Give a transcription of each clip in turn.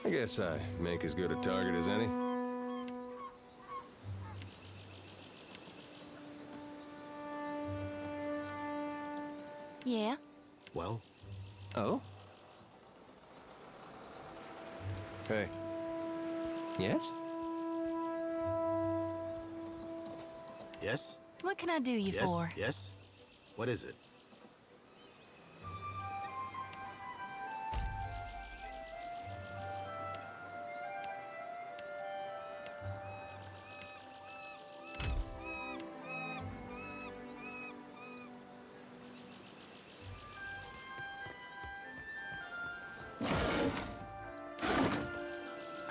I guess I make as good a target as any. Yeah? Well? Oh? Hey. Yes? Yes? What can I do you for? Yes? What is it?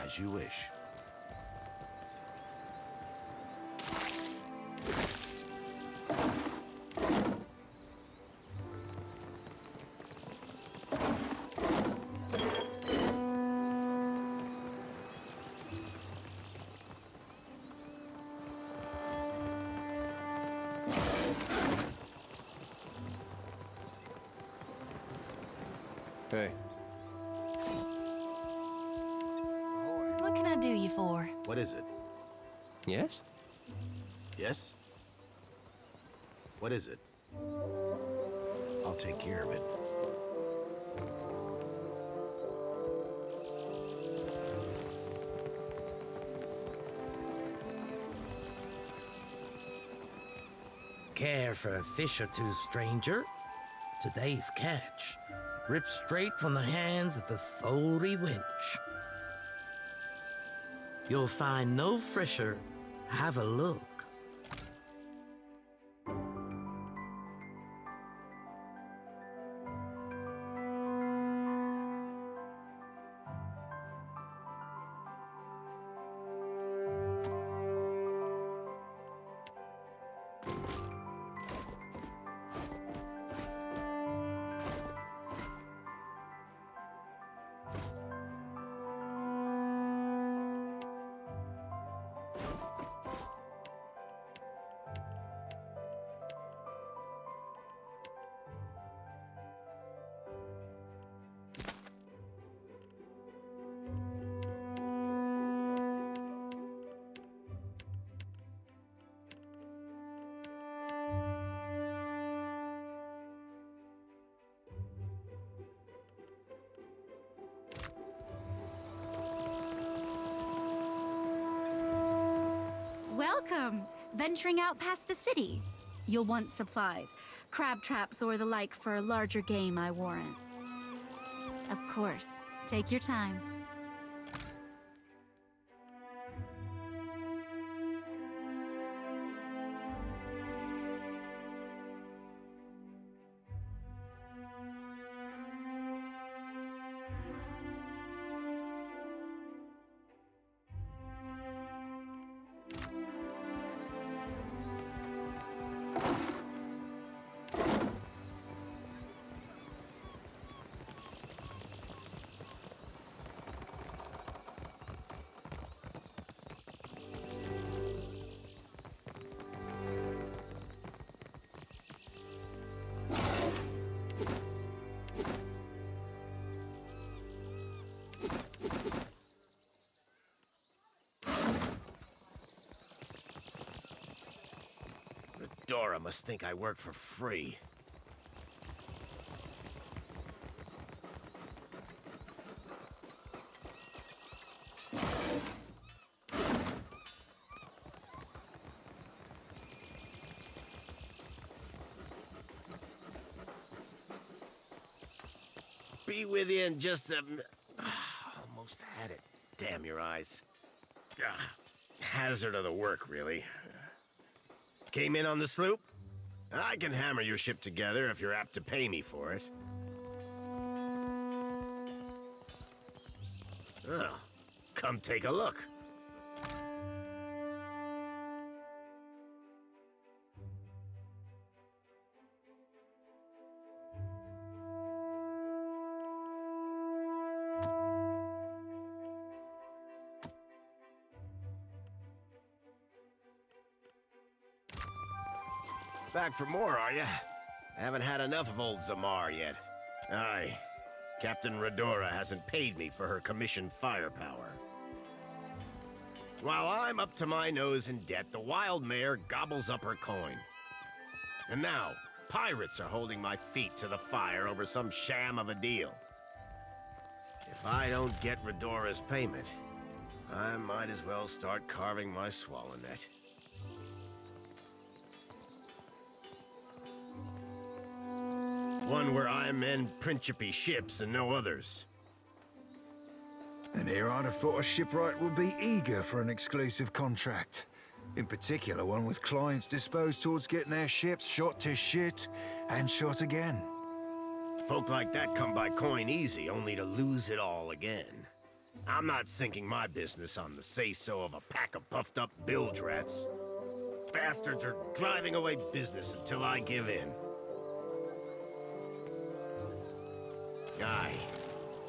As you wish. Hey. What can I do you for? What is it? Yes? Yes? What is it? I'll take care of it. Care for a fish or two, stranger? Today's catch, ripped straight from the hands of the salty winch. You'll find no fresher. Have a look. Welcome! Venturing out past the city. You'll want supplies, crab traps or the like for larger game, I warrant. Of course, take your time. Dora must think I work for free. Be with you in just a... Almost had it. Damn your eyes. Hazard of the work, really. Came in on the sloop? I can hammer your ship together if you're apt to pay me for it. Oh, come take a look. Back for more, are ya? Haven't had enough of old Zamar yet. Aye. Captain Redora hasn't paid me for her commissioned firepower. While I'm up to my nose in debt, the wild mare gobbles up her coin. And now, pirates are holding my feet to the fire over some sham of a deal. If I don't get Redora's payment, I might as well start carving my swallow net. One where I mend Principe ships and no others. And here I'd have thought a shipwright would be eager for an exclusive contract. In particular, one with clients disposed towards getting their ships shot to shit and shot again. Folk like that come by coin easy, only to lose it all again. I'm not sinking my business on the say-so of a pack of puffed-up bilge rats. Bastards are driving away business until I give in. Aye,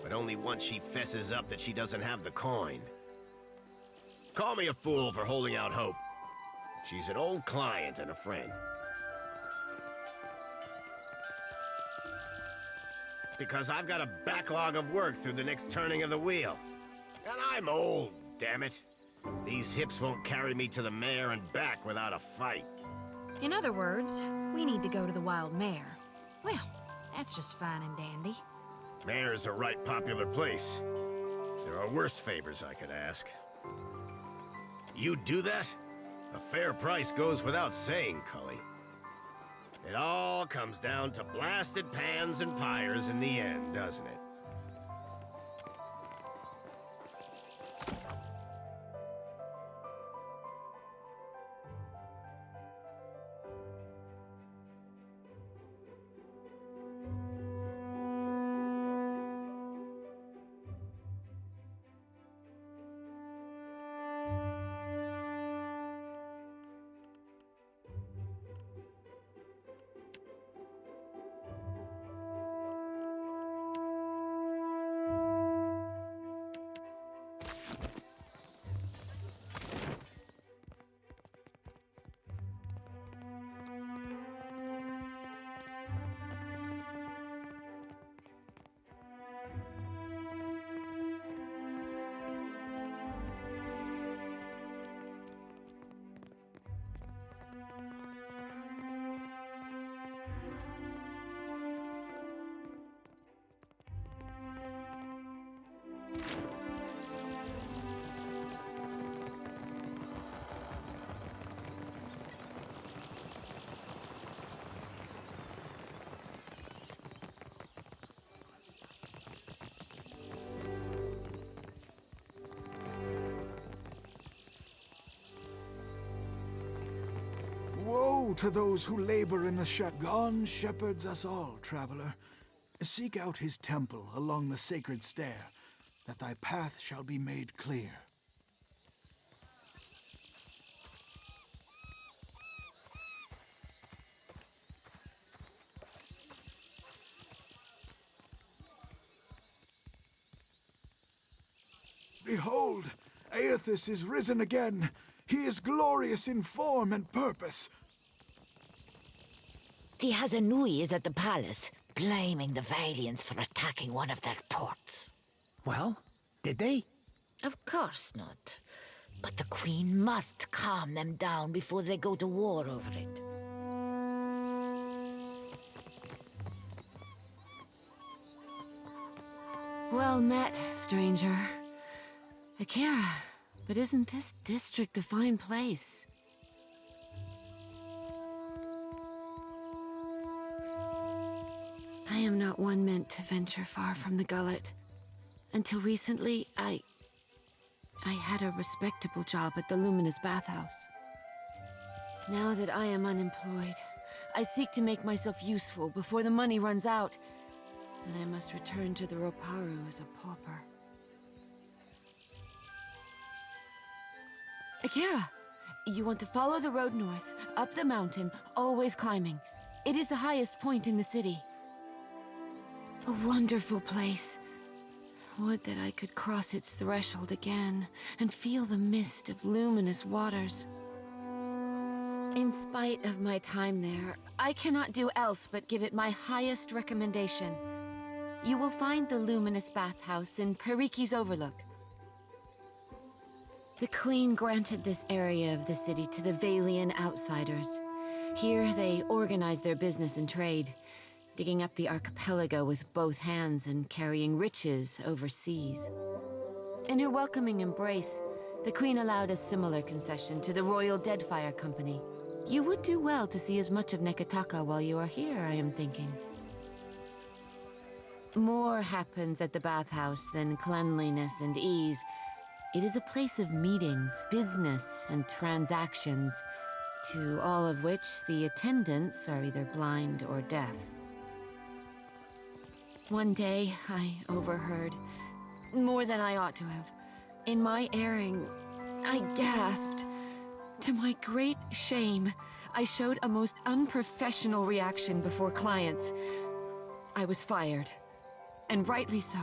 but only once she fesses up that she doesn't have the coin. Call me a fool for holding out hope. She's an old client and a friend. Because I've got a backlog of work through the next turning of the wheel. And I'm old, damn it. These hips won't carry me to the mare and back without a fight. In other words, we need to go to the Wild Mare. Well, that's just fine and dandy. Mare's a right popular place. There are worse favors I could ask. You'd do that? A fair price goes without saying, Cully. It all comes down to blasted pans and pyres in the end, doesn't it? Woe to those who labor in the God shepherds us all, traveler. Seek out his temple along the sacred stair, that thy path shall be made clear. Behold, Aethys is risen again. He is glorious in form and purpose. The Hazanui is at the palace, blaming the Valians for attacking one of their ports. Well, did they? Of course not. But the Queen must calm them down before they go to war over it. Well met, stranger. Akira, but isn't this district a fine place? I am not one meant to venture far from the gullet. Until recently, I had a respectable job at the Luminous Bathhouse. Now that I am unemployed, I seek to make myself useful before the money runs out, and I must return to the Roparu as a pauper. Akira, you want to follow the road north, up the mountain, always climbing. It is the highest point in the city. A wonderful place. Would that I could cross its threshold again and feel the mist of luminous waters. In spite of my time there, I cannot do else but give it my highest recommendation. you will find the luminous bathhouse in Periki's Overlook. The Queen granted this area of the city to the Valian outsiders. Here they organized their business and trade, digging up the archipelago with both hands and carrying riches overseas. In her welcoming embrace, the Queen allowed a similar concession to the Royal Deadfire Company. You would do well to see as much of Nekataka while you are here, I am thinking. More happens at the bathhouse than cleanliness and ease. It is a place of meetings, business, and transactions, to all of which the attendants are either blind or deaf. One day, I overheard, more than I ought to have. In my erring, I gasped. To my great shame, I showed a most unprofessional reaction before clients. I was fired, and rightly so.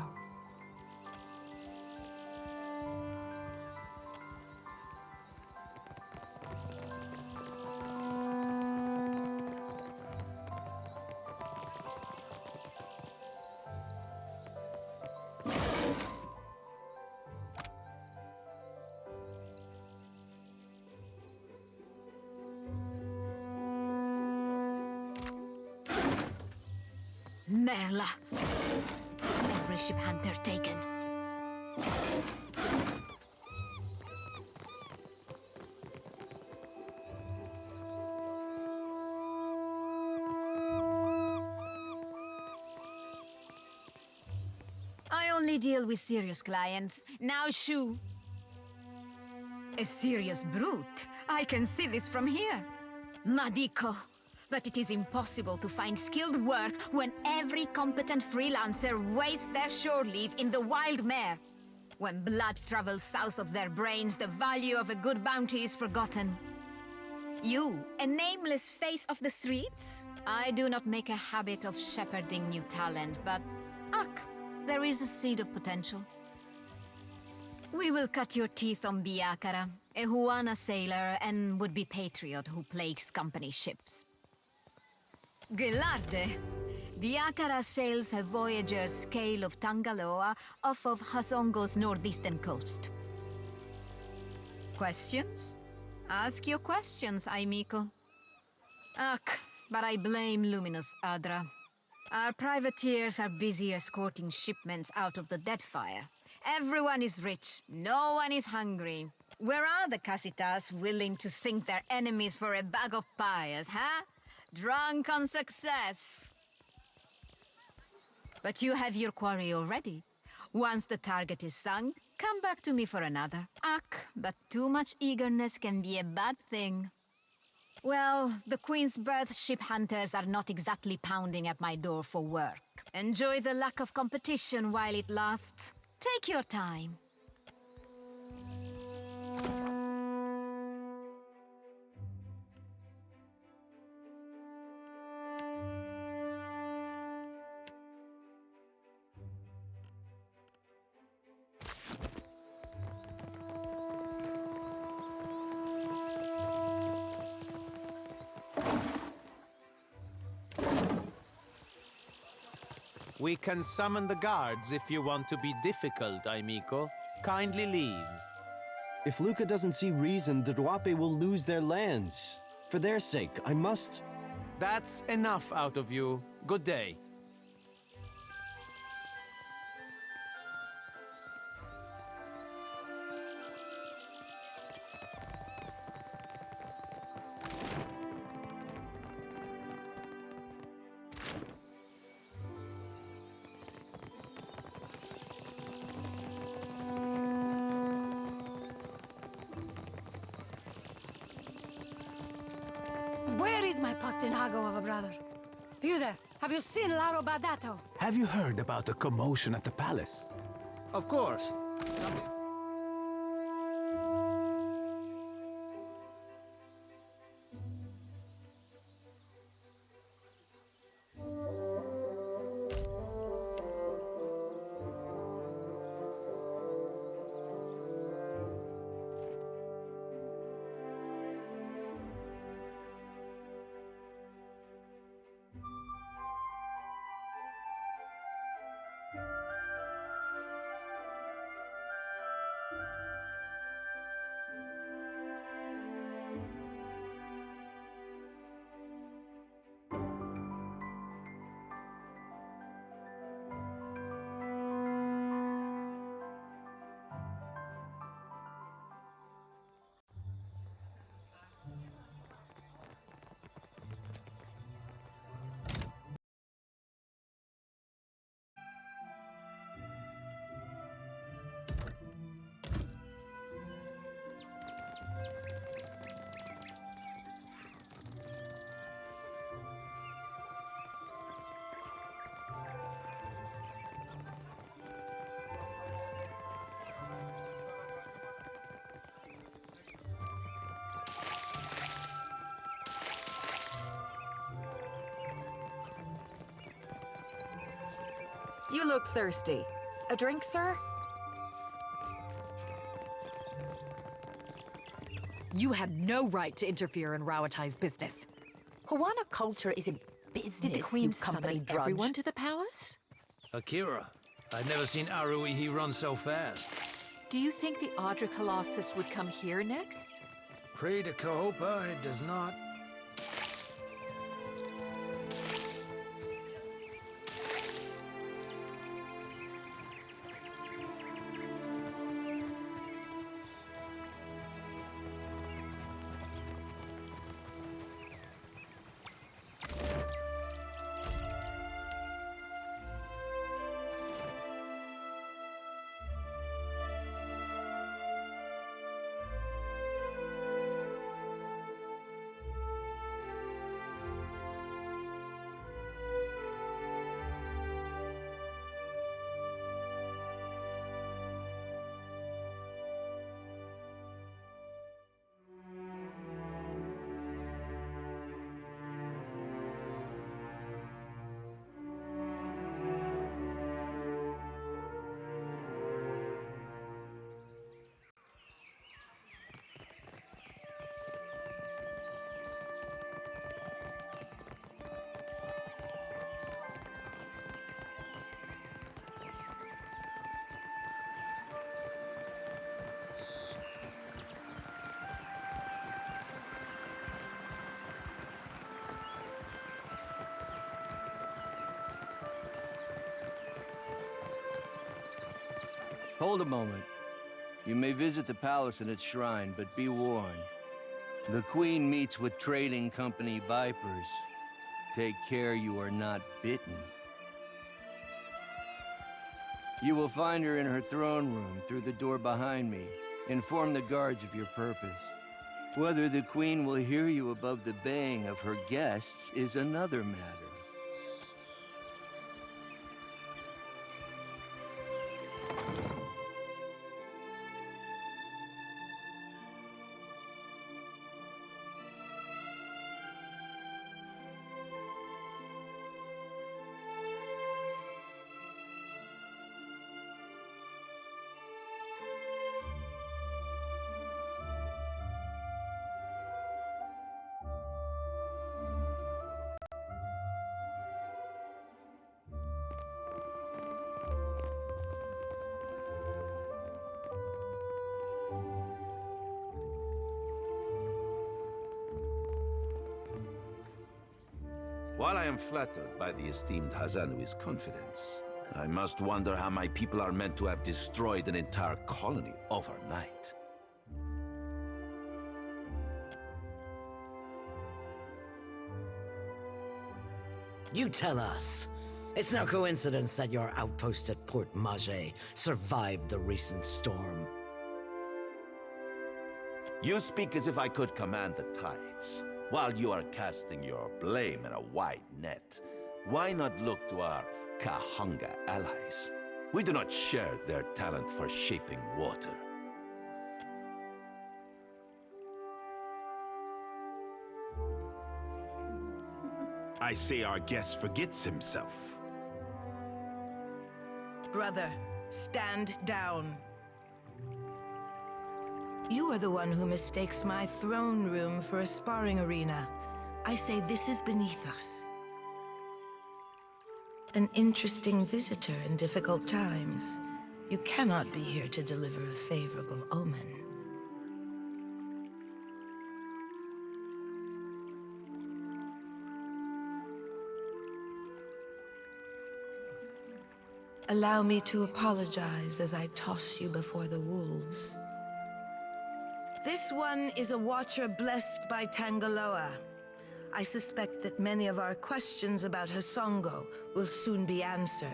Merla. Every ship hunter taken. I only deal with serious clients. Now, Shu. A serious brute. I can see this from here. Madiko. But it is impossible to find skilled work when every competent freelancer wastes their shore leave in the wild mare. When blood travels south of their brains, the value of a good bounty is forgotten. You, a nameless face of the streets? I do not make a habit of shepherding new talent, but there is a seed of potential. We will cut your teeth on Biakara, a Huana sailor and would-be patriot who plagues company ships. Gelarde! Biakara sails a Voyager's scale of Tangaloa off of Hasongo's northeastern coast. Questions? Ask your questions, Aimiko. But I blame Luminous Adra. Our privateers are busy escorting shipments out of the Deadfire. Everyone is rich, no one is hungry. Where are the Casitas willing to sink their enemies for a bag of pies, huh? Drunk on success. But you have your quarry already. Once the target is sunk, come back to me for another. But too much eagerness can be a bad thing. Well, the Queen's Birth ship hunters are not exactly pounding at my door for work. Enjoy the lack of competition while it lasts. Take your time. We can summon the guards if you want to be difficult, Aimiko. Kindly leave. If Luca doesn't see reason, the Duape will lose their lands. For their sake, I must... That's enough out of you. Good day. Where is my postinago of a brother? You there? Have you seen Laro Badato? Have you heard about the commotion at the palace? Of course. You look thirsty. A drink, sir? You had no right to interfere in Rawatai's business. Hawana culture isn't business, Did the queen you company summon drudge. everyone to the palace? Akira, I've never seen Aruihi run so fast. Do you think the Audra Colossus would come here next? Pray to Kahopa, it does not. Hold a moment. You may visit the palace and its shrine, but be warned. The Queen meets with trading company Vipers. Take care you are not bitten. You will find her in her throne room through the door behind me. Inform the guards of your purpose. Whether the Queen will hear you above the baying of her guests is another matter. While I am flattered by the esteemed Hazanui's confidence, I must wonder how my people are meant to have destroyed an entire colony overnight. You tell us. It's no coincidence that your outpost at Port Mage survived the recent storm. You speak as if I could command the tides. While you are casting your blame in a wide net, why not look to our Kahanga allies? We do not share their talent for shaping water. I say our guest forgets himself. Brother, stand down. You are the one who mistakes my throne room for a sparring arena. I say this is beneath us. An interesting visitor in difficult times. You cannot be here to deliver a favorable omen. Allow me to apologize as I toss you before the wolves. This one is a watcher blessed by Tangaloa. I suspect that many of our questions about Hasongo will soon be answered.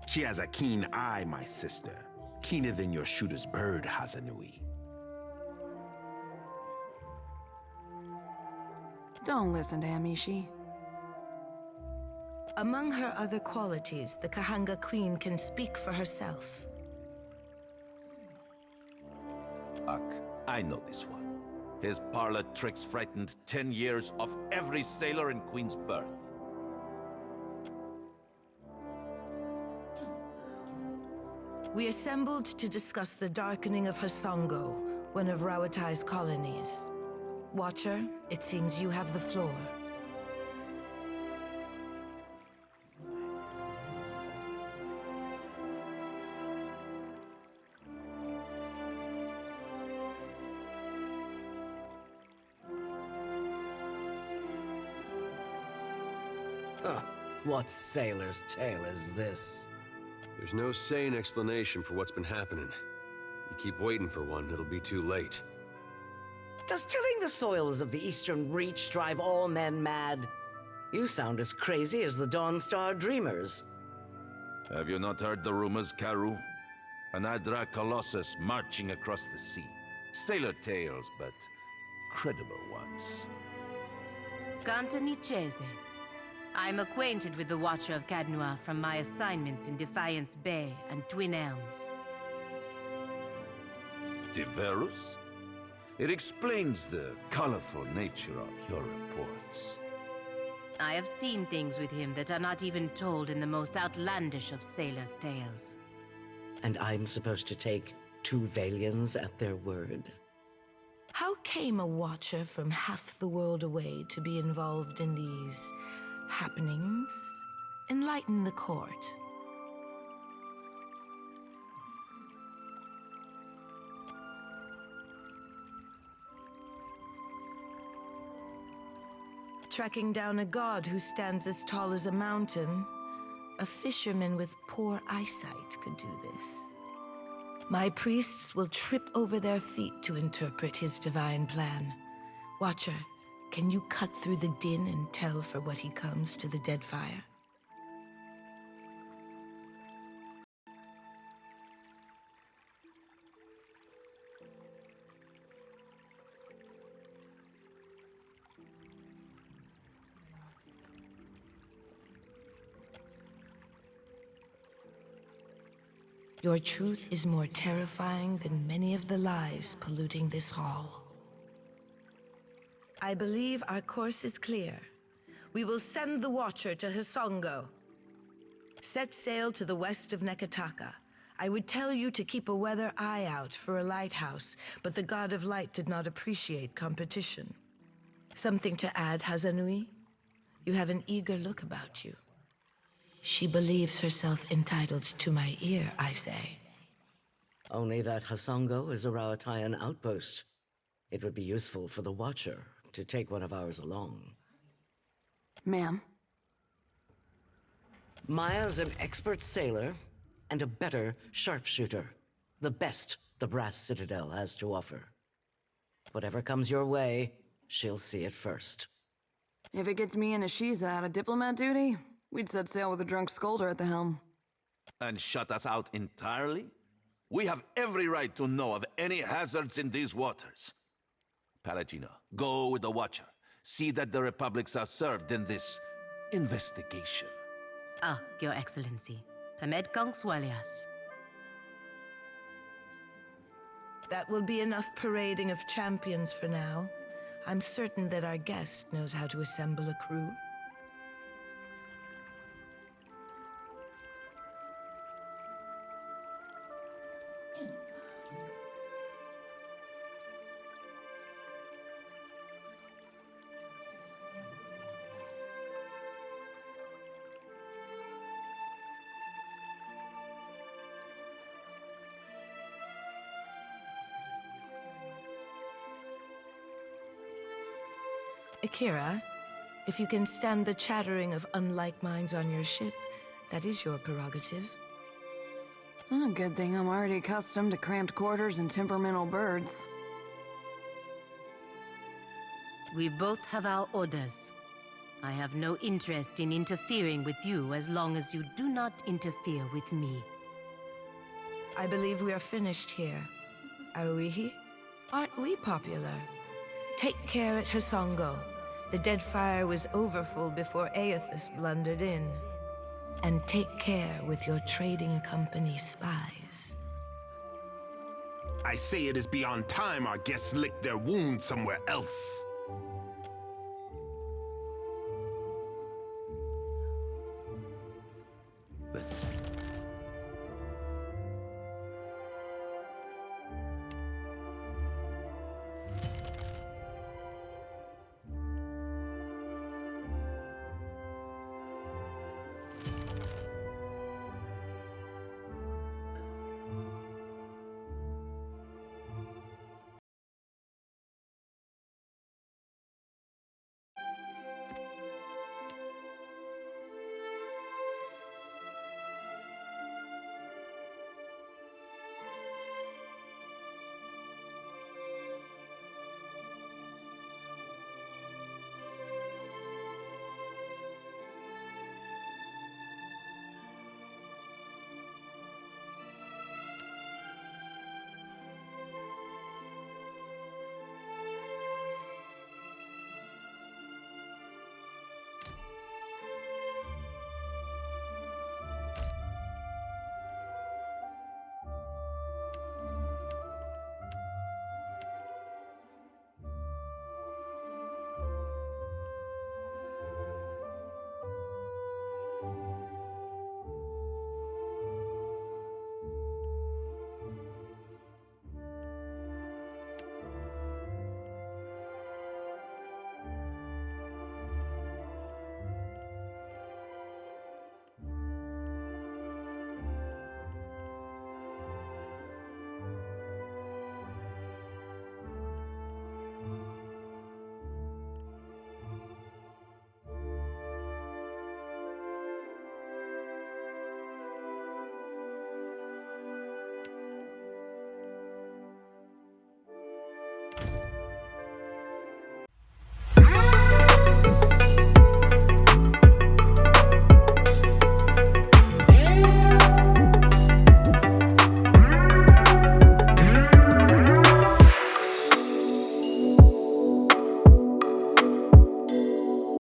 She has a keen eye, my sister. Keener than your shooter's bird, Hazanui. Don't listen to him, Ishi. Among her other qualities, the Kahanga Queen can speak for herself. Ak, I know this one. His parlor tricks frightened 10 years of every sailor in Queen's Birth. We assembled to discuss the darkening of Hasongo, one of Rawatai's colonies. Watcher, it seems you have the floor. What sailor's tale is this? There's no sane explanation for what's been happening. You keep waiting for one, it'll be too late. Does tilling the soils of the Eastern Reach drive all men mad? You sound as crazy as the Dawnstar Dreamers. Have you not heard the rumors, Karu? An Adra Colossus marching across the sea. Sailor tales, but credible ones. Cantanichese. I'm acquainted with the Watcher of Cadnua from my assignments in Defiance Bay and Twin Elms. Diverus? It explains the colorful nature of your reports. I have seen things with him that are not even told in the most outlandish of sailors' tales. And I'm supposed to take two Valians at their word? How came a Watcher from half the world away to be involved in these happenings? Enlighten the court. Tracking down a god who stands as tall as a mountain, a fisherman with poor eyesight could do this. My priests will trip over their feet to interpret his divine plan. Watcher, can you cut through the din and tell for what he comes to the Deadfire? Your truth is more terrifying than many of the lies polluting this hall. I believe our course is clear. We will send the Watcher to Hasongo. Set sail to the west of Nekataka. I would tell you to keep a weather eye out for a lighthouse, but the God of Light did not appreciate competition. Something to add, Hazanui? You have an eager look about you. She believes herself entitled to my ear, I say. Only that Hasongo is a Rawataian outpost. It would be useful for the Watcher to take one of ours along. Ma'am? Maya's an expert sailor and a better sharpshooter. The best the Brass Citadel has to offer. Whatever comes your way, she'll see it first. If it gets me and Ashiza out of diplomat duty, we'd set sail with a drunk scolder at the helm. And shut us out entirely? We have every right to know of any hazards in these waters. Palagino, go with the Watcher. See that the Republics are served in this investigation. Ah, Your Excellency. Hamed Kong Swalias. That will be enough parading of champions for now. I'm certain that our guest knows how to assemble a crew. Akira, if you can stand the chattering of unlike minds on your ship, that is your prerogative. Oh, good thing I'm already accustomed to cramped quarters and temperamental birds. We both have our orders. I have no interest in interfering with you as long as you do not interfere with me. I believe we are finished here. Aruihi, aren't we popular? Take care at Hasongo. The Deadfire was overfull before Aethys blundered in. And take care with your trading company spies. I say it is beyond time our guests lick their wounds somewhere else.